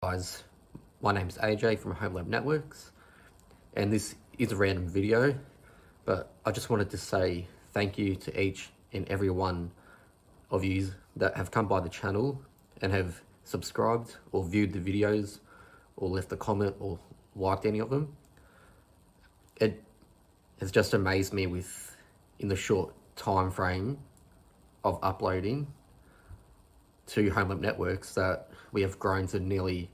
Guys, my name's AJ from Homelab Networks, and this is a random video, but I just wanted to say thank you to each and every one of you that have come by the channel and have subscribed or viewed the videos or left a comment or liked any of them. It has just amazed me in the short time frame of uploading to Homelab Networks that we have grown to nearly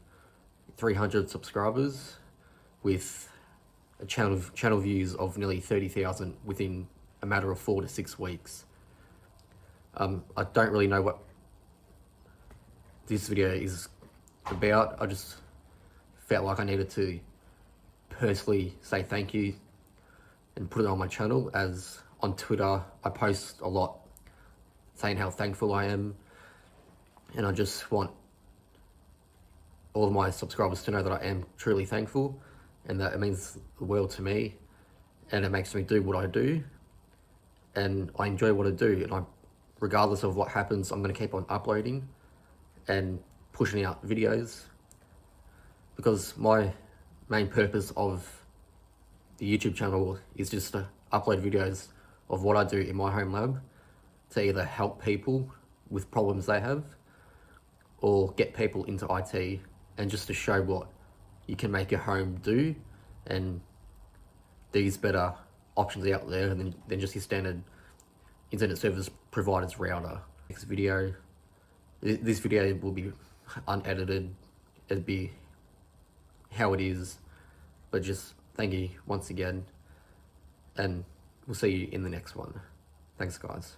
300 subscribers with a channel views of nearly 30,000 within a matter of 4 to 6 weeks. I don't really know what this video is about. I just felt like I needed to personally say thank you and put it on my channel, as on Twitter I post a lot saying how thankful I am, and I just want all of my subscribers to know that I am truly thankful and that it means the world to me, and it makes me do what I do, and I enjoy what I do, and regardless of what happens, I'm going to keep on uploading and pushing out videos, because my main purpose of the YouTube channel is just to upload videos of what I do in my home lab to either help people with problems they have or get people into IT, and just to show what you can make your home do, and these better options out there than just your standard internet service provider's router. This video will be unedited. It'll be how it is, but just thank you once again, and we'll see you in the next one. Thanks, guys.